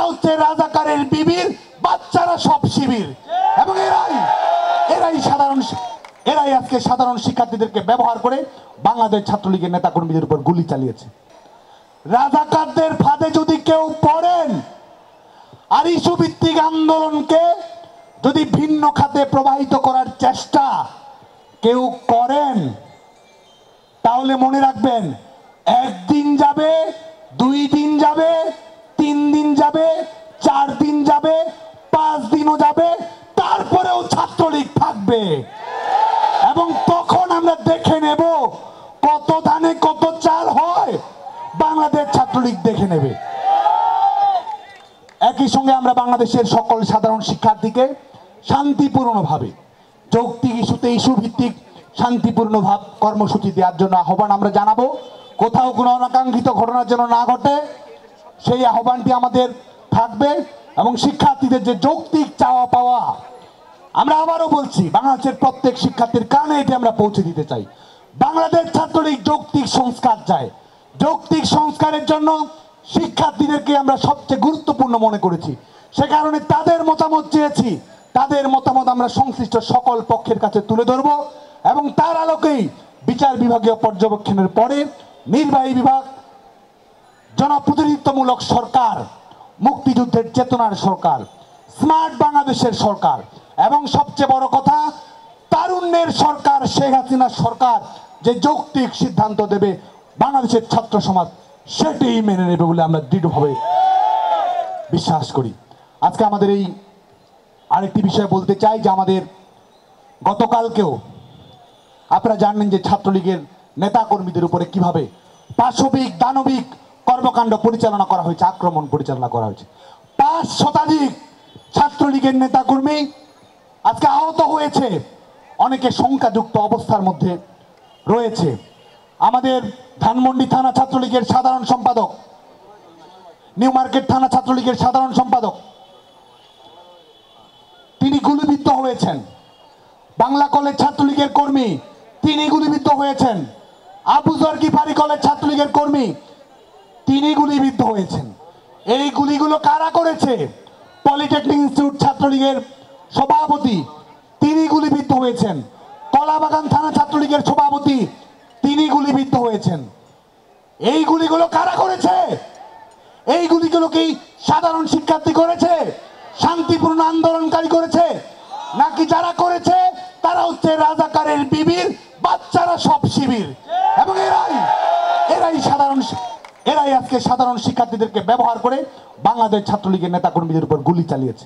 হচ্ছে রাজাকারের বিবির বাচ্চারা সব শিবির। এবং এরাই আজকে সাধারণ শিক্ষার্থীদেরকে ব্যবহার করে বাংলাদেশ ছাত্রলীগের নেতাকর্মীদের উপর গুলি চালিয়েছে। রাজাকারদের ফাঁদে যদি কেউ পড়েন আর ইস্যু ভিত্তিক আন্দোলনকে যদি ভিন্ন খাতে প্রবাহিত করার চেষ্টা কেউ করেন, তাহলে মনে রাখবেন, একদিন যাবে, 2 দিন যাবে, 3 দিন যাবে, 4 দিন যাবে, 5 দিনও যাবে, তারপরেও ছাত্রলীগ থাকবে। এবং তখন আমরা দেখে নেব কত ধানে কত চাল হয়, বাংলাদেশ ছাত্রলীগ দেখে নেবে। একই সঙ্গে আমরা বাংলাদেশের সকল সাধারণ শিক্ষার্থীকে শান্তিপূর্ণভাবে যৌক্তিক ইস্যুতে ইস্যু ভিত্তিক শান্তিপূর্ণ কর্মসূচি দেওয়ার জন্য আহ্বান আমরা জানাবো। কোথাও কোনো অনাকাঙ্ক্ষিত ঘটনা যেন না ঘটে, সেই আহ্বানটি আমাদের থাকবে। এবং শিক্ষার্থীদের যে যৌক্তিক চাওয়া পাওয়া, আমরা আবারও বলছি, বাংলাদেশের প্রত্যেক শিক্ষার্থীর কানে এটি আমরা পৌঁছে দিতে চাই। বাংলাদেশ ছাত্রলীগ যৌক্তিক সংস্কার চায়। যৌক্তিক সংস্কারের জন্য শিক্ষার্থীদেরকে আমরা সবচেয়ে গুরুত্বপূর্ণ মনে করেছি। সে কারণে তাদের মতামত চেয়েছি। তাদের মতামত আমরা সংশ্লিষ্ট সকল পক্ষের কাছে তুলে ধরব এবং তার আলোকেই বিচার বিভাগীয় পর্যবেক্ষণের পরে নির্বাহী বিভাগ, জনপ্রতিনিধিত্বমূলক সরকার, মুক্তিযুদ্ধের চেতনার সরকার, স্মার্ট বাংলাদেশের সরকার এবং সবচেয়ে বড় কথা তারুণ্যের সরকার, শেখ হাসিনার সরকার যে যৌক্তিক সিদ্ধান্ত দেবে বাংলাদেশের ছাত্র সমাজ সেটাই মেনে নেবে বলে আমরা দৃঢ়ভাবে বিশ্বাস করি। আজকে আমাদের এই আরেকটি বিষয় বলতে চাই যে আমাদের গতকালকেও আপনারা জানেন যে ছাত্রলীগের নেতাকর্মীদের উপরে কিভাবে পাশবিক দানবিক কর্মকাণ্ড পরিচালনা করা হয়েছে, আক্রমণ পরিচালনা করা হয়েছে। 5 শতাধিক ছাত্রলীগের নেতাকর্মী আজকে আহত হয়েছে, অনেকে শঙ্কাযুক্ত অবস্থার মধ্যে রয়েছে। আমাদের ধানমন্ডি থানা ছাত্রলীগের সাধারণ সম্পাদক, নিউ মার্কেট থানা ছাত্রলীগের সাধারণ সম্পাদক, তিনি গুলিবিদ্ধ হয়েছেন। বাংলা কলেজ ছাত্রলীগের কর্মী, তিনি গুলিবিদ্ধ হয়েছেন। আবু জর গিফারি কলেজ ছাত্রলীগের কর্মী, তিনি গুলিবিদ্ধ হয়েছেন। এই গুলিগুলো কারা করেছে? পলিটেকনিক ইনস্টিটিউট ছাত্রলীগের সভাপতি, তিনি গুলিবিদ্ধ হয়েছেন। কলাবাগান থানা ছাত্রলীগের সভাপতি, তিনি গুলিবিদ্ধ হয়েছেন। এই গুলিগুলো কারা করেছে? এই গুলিগুলো কি সাধারণ শিক্ষার্থী করেছে? শান্তিপূর্ণ আন্দোলনকারী করেছে? নাকি যারা করেছে তারা হচ্ছে রাজাকারের বিবির বাচ্চারা সব শিবির? এবং এরাই আজকে সাধারণ শিক্ষার্থীদেরকে ব্যবহার করে বাংলাদেশ ছাত্রলীগের নেতাকর্মীদের উপর গুলি চালিয়েছে।